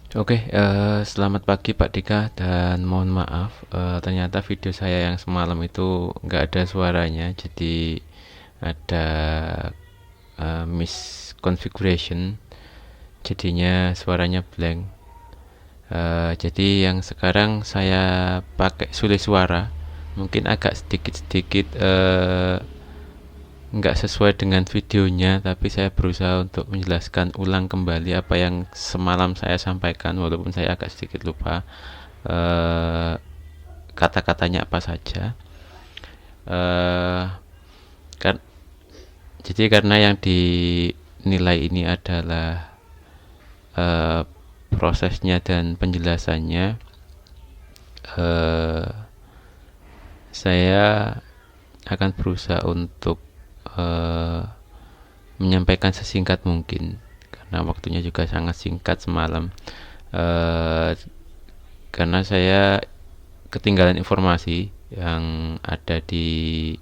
Selamat pagi Pak Dika dan mohon maaf, ternyata video saya yang semalam itu nggak ada suaranya, jadi ada misconfiguration, jadinya suaranya blank. Jadi yang sekarang saya pakai sulit suara, mungkin agak sedikit-sedikit nggak sesuai dengan videonya, tapi saya berusaha untuk menjelaskan ulang kembali apa yang semalam saya sampaikan, walaupun saya agak sedikit lupa eh, kata-katanya apa saja. eh kar- jadi karena yang dinilai ini adalah eh, prosesnya dan penjelasannya, eh, saya akan berusaha untuk eh, menyampaikan sesingkat mungkin karena waktunya juga sangat singkat semalam. eh, karena saya ketinggalan informasi yang ada di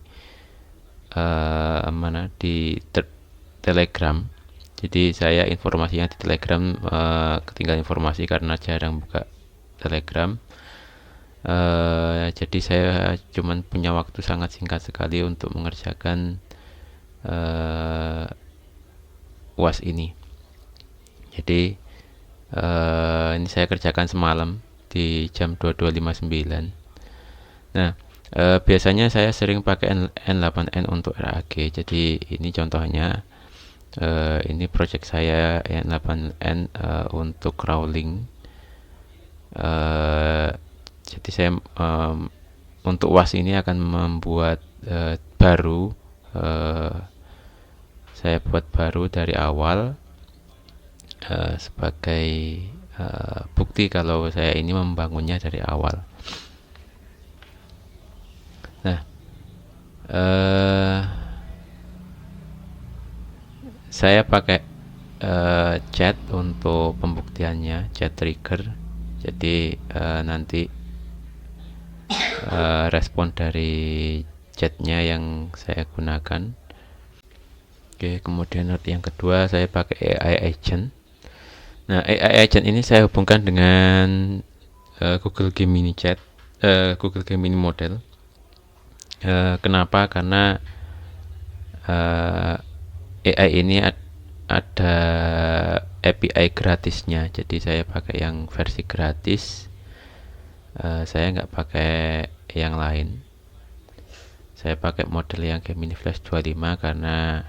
Telegram. Jadi saya informasinya di Telegram, ketinggalan informasi karena jarang buka Telegram. Jadi saya cuman punya waktu sangat singkat sekali untuk mengerjakan uh, UAS ini. Jadi ini saya kerjakan semalam di jam 22.59. Nah, biasanya saya sering pakai N8N untuk RAG. Jadi ini contohnya, ini project saya N8N untuk crawling. Eh, jadi saya untuk UAS ini akan membuat baru. eh, saya buat baru dari awal sebagai bukti kalau saya ini membangunnya dari awal. Nah, eh, saya pakai chat untuk pembuktiannya, chat trigger. Jadi nanti respon dari chatnya yang saya gunakan. Oke, kemudian yang kedua saya pakai AI agent. Nah, AI agent ini saya hubungkan dengan Google Gemini Chat, Google Gemini Model. Kenapa? Karena AI ini ada API gratisnya, jadi saya pakai yang versi gratis. Saya nggak pakai yang lain. Saya pakai model yang Gemini Flash 25 karena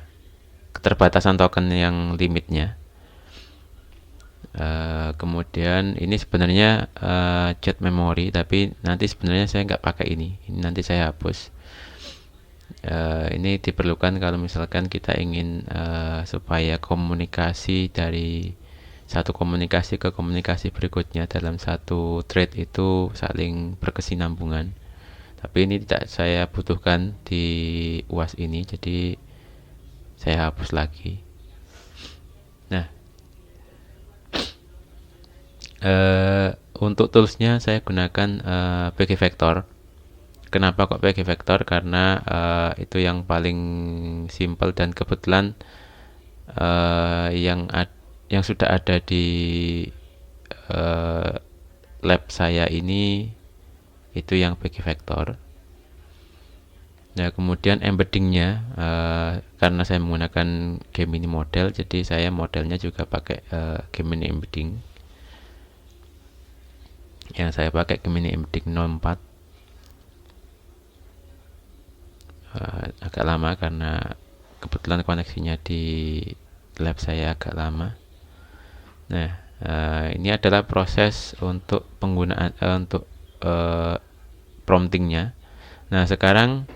keterbatasan token yang limitnya. Kemudian ini sebenarnya chat memory, tapi nanti sebenarnya saya nggak pakai ini nanti saya hapus. Ini diperlukan kalau misalkan kita ingin supaya komunikasi dari satu komunikasi ke komunikasi berikutnya dalam satu thread itu saling berkesinambungan. Tapi ini tidak saya butuhkan di UAS ini, jadi saya hapus lagi. Nah, untuk toolsnya saya gunakan PG Vector. Kenapa kok PG Vector? Karena itu yang paling simple dan kebetulan yang sudah ada di uh, lab saya ini itu yang PG Vector. Nah, kemudian embeddingnya, karena saya menggunakan Gemini model, jadi saya modelnya juga pakai Gemini embedding. Yang saya pakai Gemini embedding 04. Agak lama karena kebetulan koneksinya di lab saya agak lama. Nah, ini adalah proses untuk penggunaan untuk promptingnya. Nah, sekarang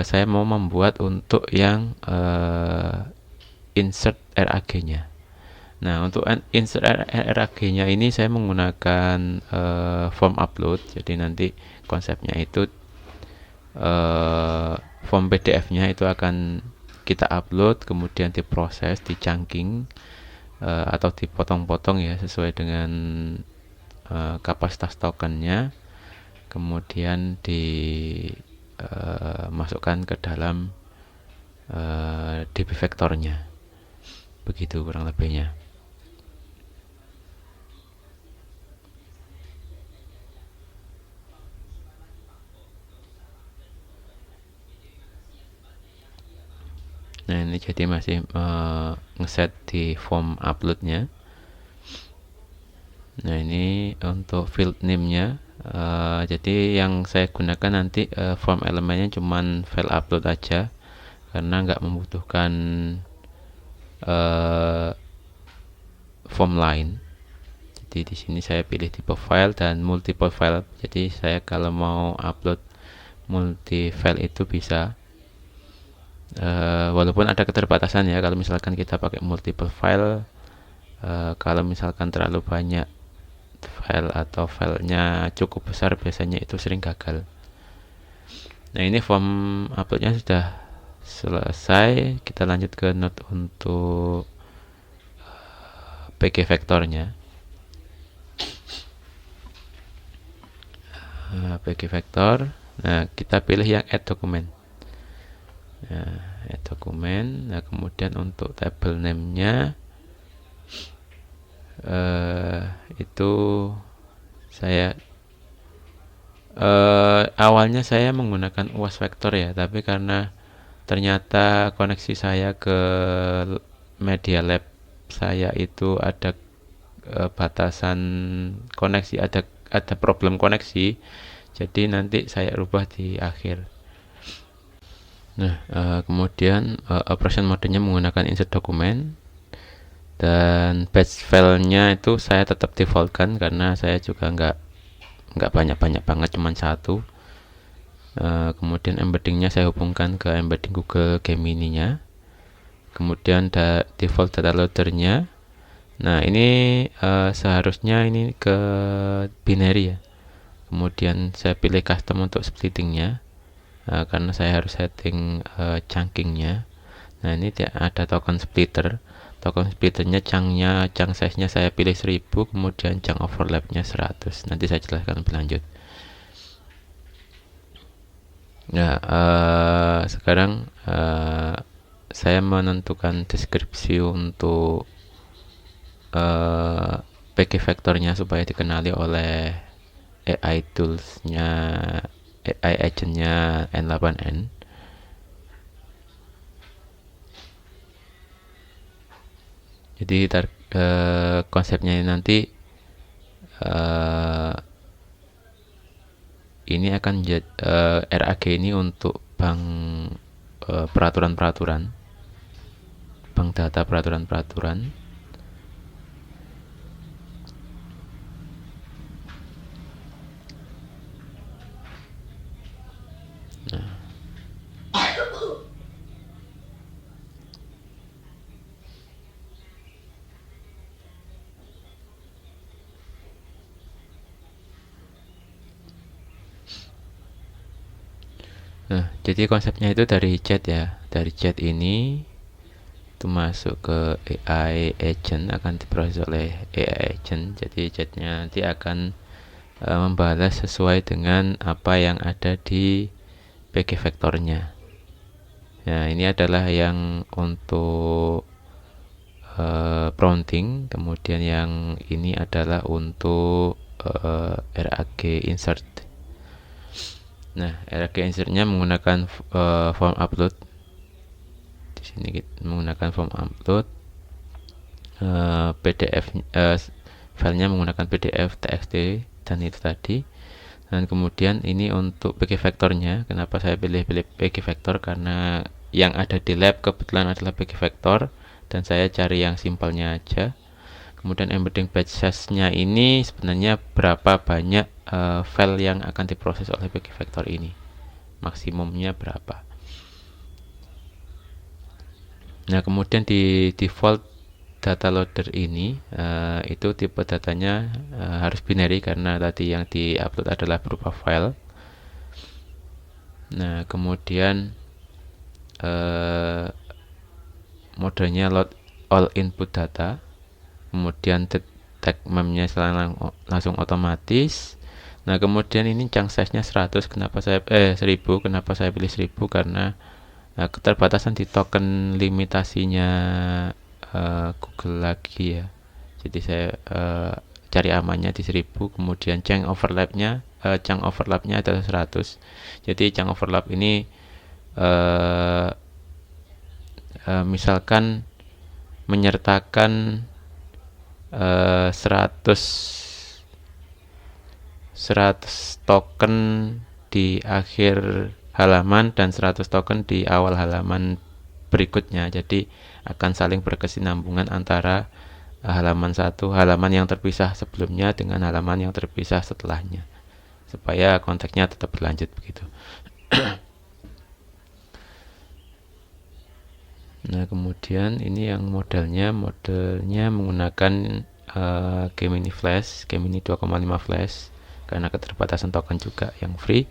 saya mau membuat untuk yang insert RAG-nya. Nah, untuk insert RAG-nya ini saya menggunakan form upload. Jadi nanti konsepnya itu form PDF-nya itu akan kita upload, kemudian diproses, di-chunking atau dipotong-potong ya sesuai dengan kapasitas tokennya, kemudian dimasukkan ke dalam DB vektornya. Begitu kurang lebihnya. Nah, ini jadi masih ngeset di form uploadnya. Nah, ini untuk field name-nya. Jadi yang saya gunakan nanti form elemennya cuman file upload aja, karena nggak membutuhkan form lain. Jadi di sini saya pilih tipe file dan multiple file. Jadi saya kalau mau upload multi file itu bisa. Walaupun ada keterbatasan ya, kalau misalkan kita pakai multiple file, kalau misalkan terlalu banyak file atau filenya cukup besar, biasanya itu sering gagal. Nah, ini form uploadnya sudah selesai. Kita lanjut ke node untuk PG vektornya. PG vektor. Nah, kita pilih yang add document. Nah, add document. Nah, kemudian untuk table name-nya itu saya awalnya saya menggunakan UAS vektor ya, tapi karena ternyata koneksi saya ke Media Lab saya itu ada batasan koneksi, ada problem koneksi, jadi nanti saya rubah di akhir. Nah, kemudian operation modenya menggunakan insert dokumen, dan batch filenya itu saya tetap defaultkan karena saya juga nggak banyak banget, cuman satu. Kemudian embeddingnya saya hubungkan ke embedding Google Gemini-nya. Kemudian default data loadernya. Nah, ini seharusnya ini ke binary ya. Kemudian saya pilih custom untuk splittingnya, karena saya harus setting chunkingnya. Nah, ini ada token splitter. Token splitternya chunk size-nya saya pilih 1000, kemudian chunk overlap-nya 100. Nanti saya jelaskan lebih lanjut. Nah, sekarang saya menentukan deskripsi untuk PG vektornya supaya dikenali oleh AI tools-nya, AI agent-nya N8N. Jadi konsepnya nanti ini akan RAG ini untuk bank peraturan-peraturan, bank data peraturan-peraturan. Nah, jadi konsepnya itu dari chat ya. Dari chat ini itu masuk ke AI agent, akan diproses oleh AI agent. Jadi chatnya nanti akan membalas sesuai dengan apa yang ada di PG vektornya. Nah, ini adalah yang untuk prompting. Kemudian yang ini adalah untuk RAG insert. Nah, RAG insertnya menggunakan form upload. Di sini kita menggunakan form upload. PDF filenya menggunakan PDF, TXT, dan itu tadi. Dan kemudian ini untuk PG vektornya. Kenapa saya pilih PG vektor? Karena yang ada di lab kebetulan adalah PG vektor, dan saya cari yang simpelnya aja. Kemudian embedding batch size-nya ini sebenarnya berapa banyak file yang akan diproses oleh PG vektor ini, maksimumnya berapa. Nah, kemudian di default data loader ini itu tipe datanya harus binary karena tadi yang diupload adalah berupa file. Nah, kemudian modenya load all input data. Kemudian tag mem-nya langsung otomatis. Nah, kemudian ini chunk size-nya 100. Kenapa saya 1000? Kenapa saya pilih 1000? Karena keterbatasan di token limitasinya Google lagi ya. Jadi saya cari amannya di 1000. Kemudian chunk overlap-nya adalah 100. Jadi chunk overlap ini misalkan menyertakan 100 token di akhir halaman dan 100 token di awal halaman berikutnya. Jadi akan saling berkesinambungan antara halaman yang terpisah sebelumnya dengan halaman yang terpisah setelahnya, supaya konteksnya tetap berlanjut begitu. Nah, kemudian ini yang modelnya menggunakan Gemini Flash, Gemini 2,5 Flash, karena keterbatasan token juga yang free.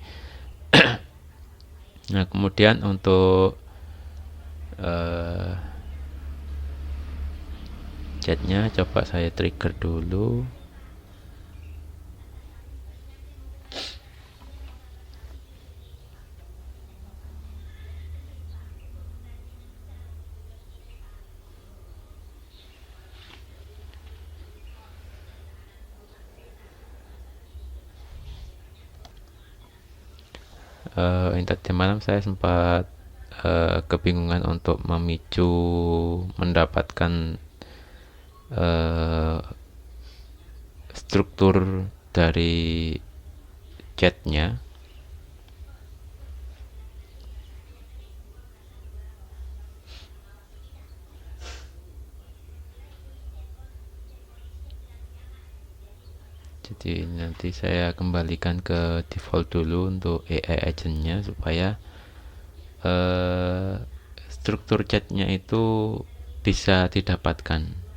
Nah, kemudian untuk chatnya coba saya trigger dulu. Tadi malam saya sempat kebingungan untuk memicu mendapatkan struktur dari chatnya. Jadi nanti saya kembalikan ke default dulu untuk AI agentnya supaya struktur chatnya itu bisa didapatkan.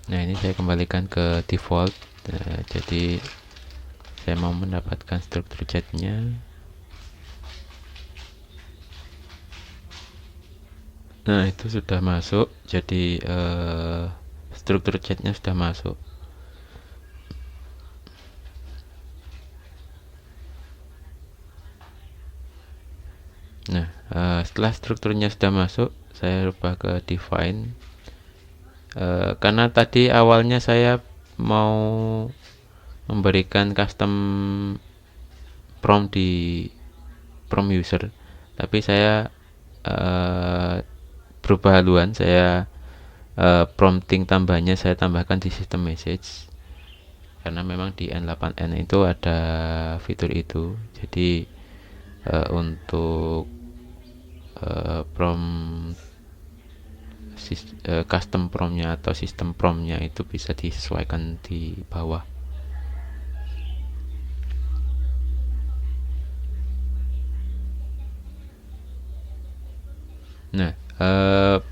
Nah, ini saya kembalikan ke default. Jadi saya mau mendapatkan struktur chatnya. Nah, itu sudah masuk. Jadi struktur chatnya sudah masuk. Nah, setelah strukturnya sudah masuk, saya rubah ke define. Karena tadi awalnya saya mau memberikan custom prompt di prompt user, tapi saya berubah haluan. Saya prompting tambahnya saya tambahkan di system message, karena memang di N8N itu ada fitur itu. Jadi untuk prompt custom promptnya atau sistem promptnya itu bisa disesuaikan di bawah. Nah,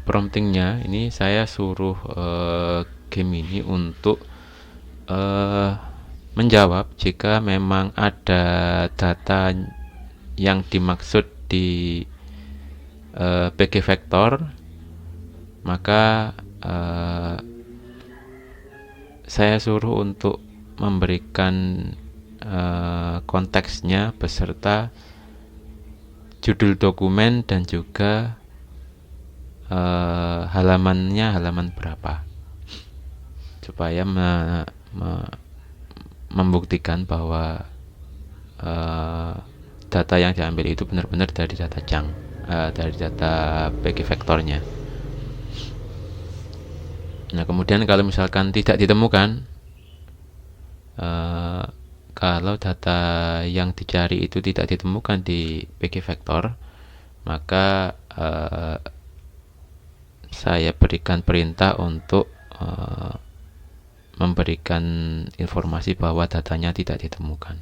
promptingnya ini saya suruh Gemini untuk menjawab jika memang ada data yang dimaksud di PG vektor, maka saya suruh untuk memberikan konteksnya beserta judul dokumen dan juga halamannya halaman berapa, supaya membuktikan bahwa data yang diambil itu benar-benar dari data chunk, dari data PG vektornya. Nah, kemudian kalau misalkan tidak ditemukan, kalau data yang dicari itu tidak ditemukan di PG vektor, maka saya berikan perintah untuk memberikan informasi bahwa datanya tidak ditemukan.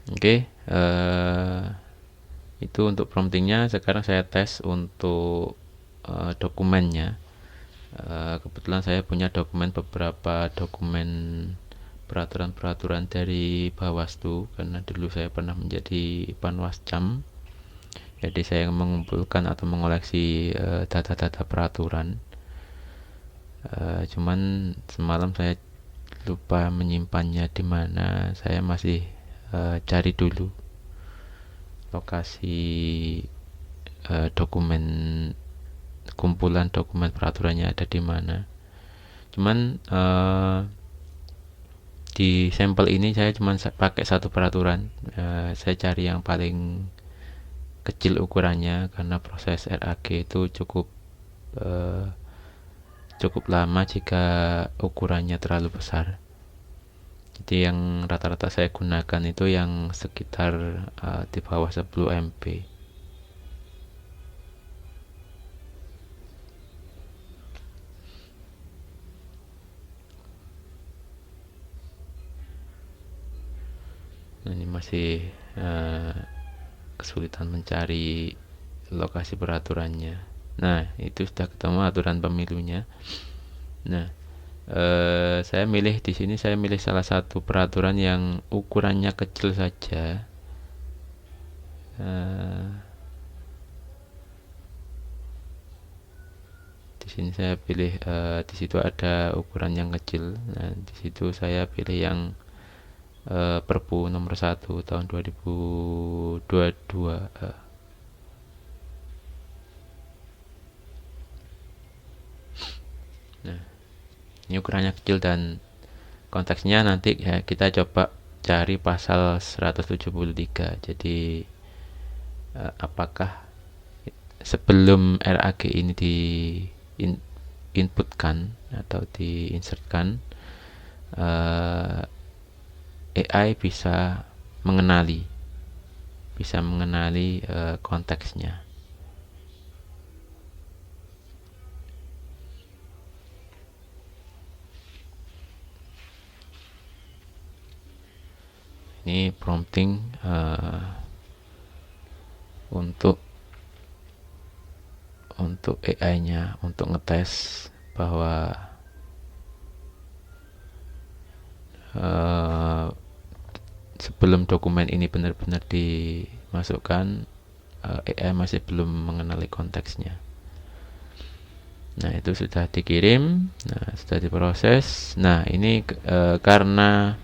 Oke, itu untuk promptingnya. Sekarang saya tes untuk dokumennya. Kebetulan saya punya beberapa dokumen peraturan-peraturan dari Bawaslu, karena dulu saya pernah menjadi Panwascam. Jadi saya mengumpulkan atau mengoleksi data-data peraturan. Cuman semalam saya lupa menyimpannya di mana, saya masih cari dulu lokasi dokumen, kumpulan dokumen peraturannya ada di mana. Cuman di sampel ini saya cuma pakai satu peraturan. Saya cari yang paling kecil ukurannya karena proses RAG itu cukup lama jika ukurannya terlalu besar. Jadi yang rata-rata saya gunakan itu yang sekitar di bawah 10 MB. Nah, ini masih kesulitan mencari lokasi peraturannya. Nah, itu sudah ketemu aturan pemilunya. Nah, saya milih di sini, saya milih salah satu peraturan yang ukurannya kecil saja. Di sini saya pilih, di situ ada ukuran yang kecil. Nah, di situ saya pilih yang Perpu nomor 1 tahun 2022. Nah, ini ukurannya kecil dan konteksnya nanti ya kita coba cari pasal 173. Jadi apakah sebelum RAG ini di inputkan atau diinsertkan, AI bisa mengenali konteksnya. Ini prompting untuk AI-nya, untuk ngetes bahwa sebelum dokumen ini benar-benar dimasukkan, AI masih belum mengenali konteksnya. Nah, itu sudah dikirim, nah sudah diproses. Nah, ini karena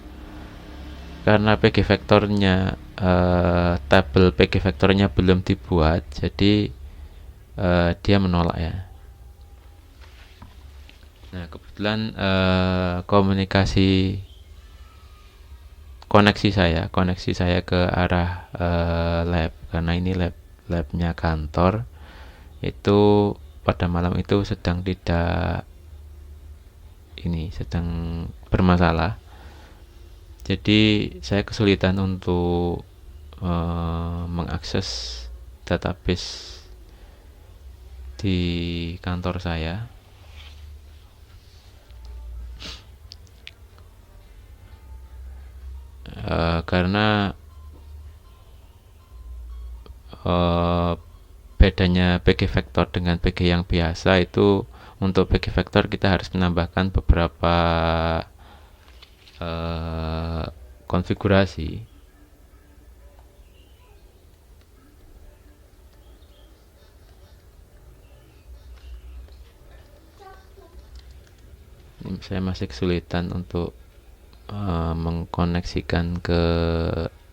PG vektornya, tabel PG vektornya belum dibuat, jadi dia menolak ya. Nah, kebetulan koneksi saya ke arah lab, karena ini labnya kantor itu pada malam itu sedang bermasalah. Jadi saya kesulitan untuk mengakses database di kantor saya. Karena bedanya PG vektor dengan PG yang biasa itu, untuk PG vektor kita harus menambahkan beberapa konfigurasi. Saya masih kesulitan untuk mengkoneksikan ke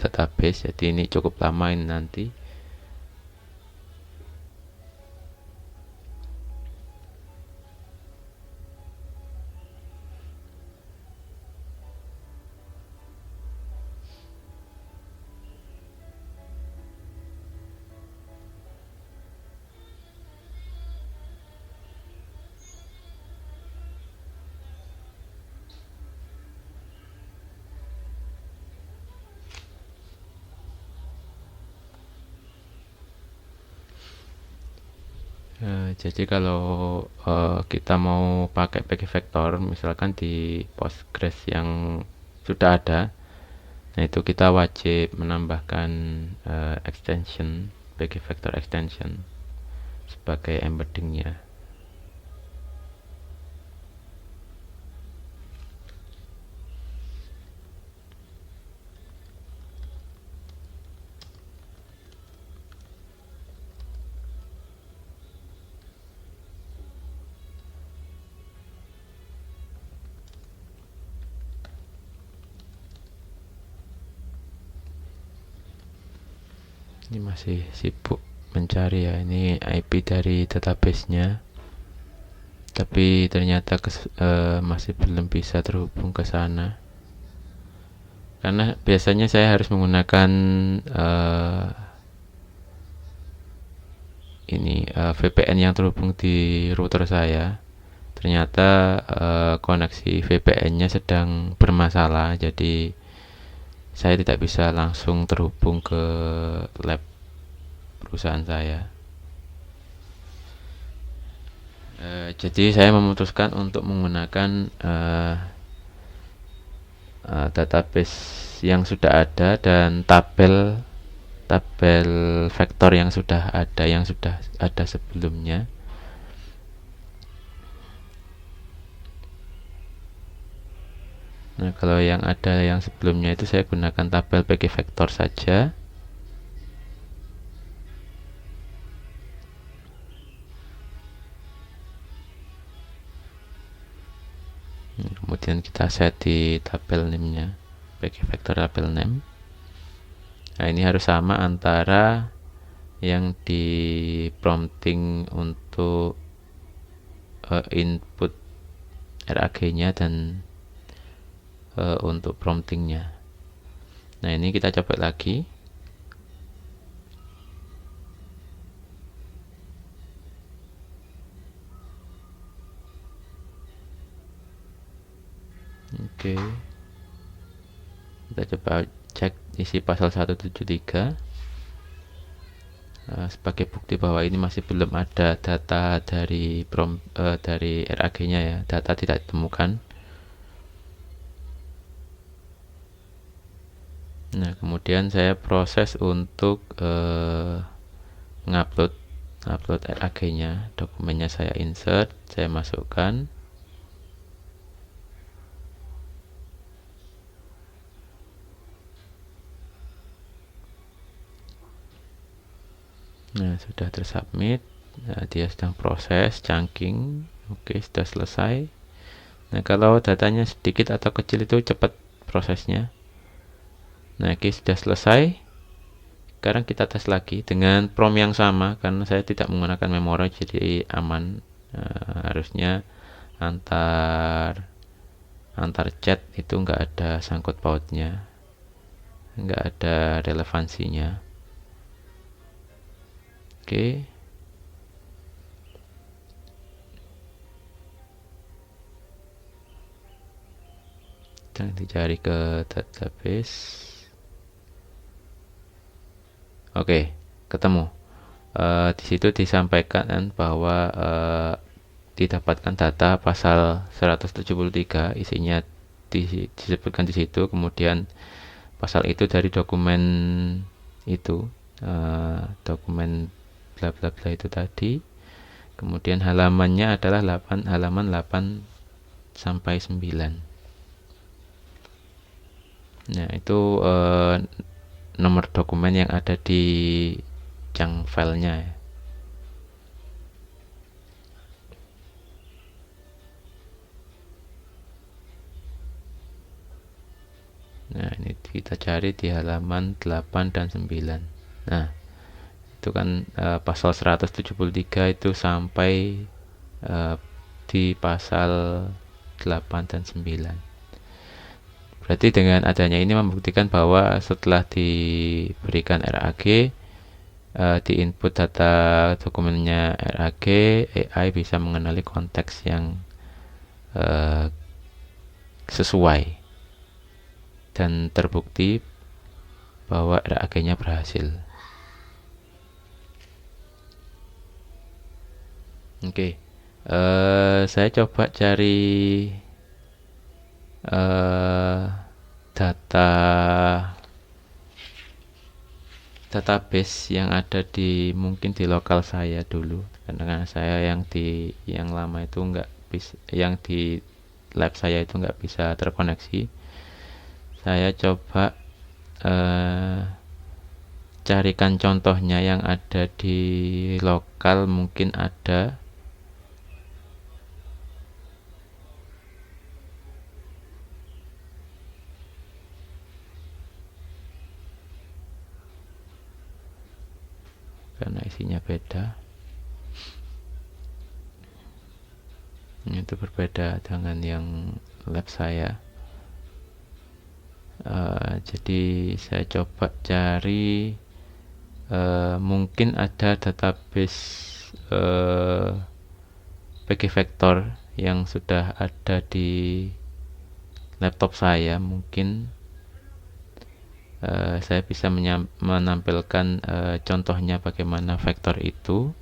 database, jadi ini cukup lama ini nanti. Jadi kalau kita mau pakai PG vektor, misalkan di Postgres yang sudah ada, nah itu kita wajib menambahkan extension, PG vektor extension sebagai embeddingnya. Ini masih sibuk mencari ya, ini IP dari database-nya, tapi ternyata masih belum bisa terhubung ke sana. Karena biasanya saya harus menggunakan VPN yang terhubung di router saya. Ternyata koneksi VPN-nya sedang bermasalah, jadi saya tidak bisa langsung terhubung ke lab perusahaan saya. Jadi saya memutuskan untuk menggunakan database yang sudah ada dan tabel vektor yang sudah ada sebelumnya. Nah, kalau yang ada yang sebelumnya itu saya gunakan tabel PG vektor saja. Kemudian kita set di tabel name-nya, PG vektor tabel name. Nah, ini harus sama antara yang di prompting untuk input RAG-nya dan untuk promptingnya. Nah, ini kita coba lagi. Oke. Kita coba cek isi pasal 173. Sebagai bukti bahwa ini masih belum ada data dari dari RAG-nya ya, data tidak ditemukan. Nah, kemudian saya proses untuk upload RAG-nya, dokumennya saya insert, saya masukkan. Nah, sudah tersubmit. Nah, dia sedang proses chunking. Oke, sudah selesai. Nah, kalau datanya sedikit atau kecil itu cepat prosesnya. Nah, oke, sudah selesai. Sekarang kita tes lagi dengan prom yang sama, karena saya tidak menggunakan memori, jadi aman. Harusnya antar chat itu nggak ada sangkut pautnya, nggak ada relevansinya. Oke. Dan dicari ke database. Oke, ketemu. Di situ disampaikan bahwa didapatkan data pasal 173, isinya disebutkan di situ. Kemudian pasal itu dari dokumen itu, dokumen bla bla bla itu tadi. Kemudian halamannya adalah halaman 8 sampai 9. Nah, itu nomor dokumen yang ada di junk filenya ya. Nah, ini kita cari di halaman 8 dan 9. Nah, itu kan pasal 173 itu sampai di pasal 8 dan 9. Berarti dengan adanya ini membuktikan bahwa setelah diberikan RAG, di input data dokumennya RAG, AI bisa mengenali konteks yang sesuai dan terbukti bahwa RAG-nya berhasil. Oke, saya coba cari database yang ada mungkin di lokal saya dulu, karena saya yang lama itu nggak bisa, yang di lab saya itu nggak bisa terkoneksi. Saya coba carikan contohnya yang ada di lokal, mungkin ada. karena isinya beda. Itu berbeda dengan yang lab saya. Jadi saya coba cari, mungkin ada database PG Vector yang sudah ada di laptop saya. Mungkin saya bisa menampilkan contohnya bagaimana vektor itu.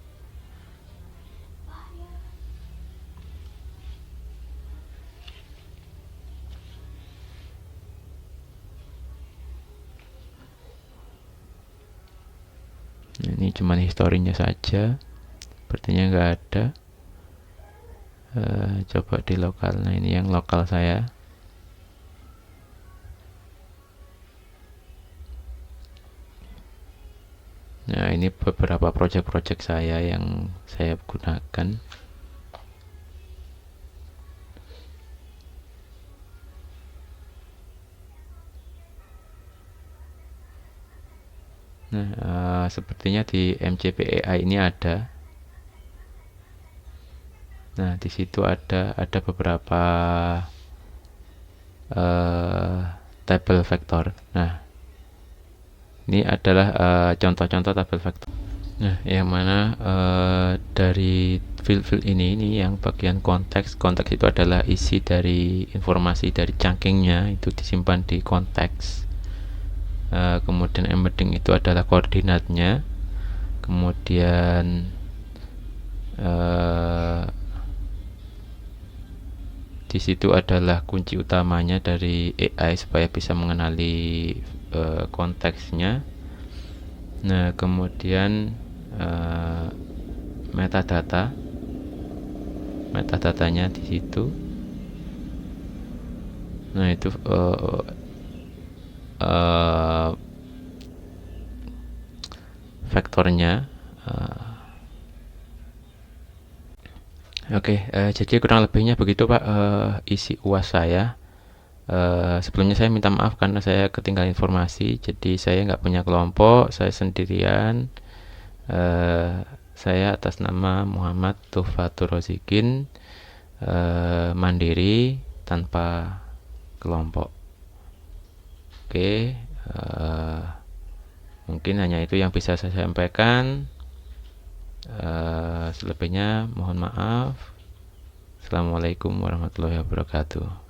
Ini cuman historinya saja, sepertinya nggak ada. Coba di lokal. Nah, ini yang lokal saya. Nah, ini beberapa project-project saya yang saya gunakan. Nah, sepertinya di MCP AI ini ada. Nah, di situ ada beberapa tabel vektor. Nah, ini adalah contoh-contoh tabel vektor. Nah, yang mana dari field ini yang bagian konteks itu adalah isi dari informasi dari chunkingnya, itu disimpan di konteks. Kemudian embedding itu adalah koordinatnya. Kemudian di situ adalah kunci utamanya dari AI supaya bisa mengenali konteksnya. Nah, kemudian metadatanya di situ. Nah, itu vektornya. Oke, jadi kurang lebihnya begitu Pak, isi UAS saya. Sebelumnya saya minta maaf karena saya ketinggalan informasi. Jadi saya nggak punya kelompok, saya sendirian. Saya atas nama Muhammad Tufatur Rozikin, mandiri tanpa kelompok. Oke, mungkin hanya itu yang bisa saya sampaikan. Selebihnya mohon maaf. Assalamualaikum warahmatullahi wabarakatuh.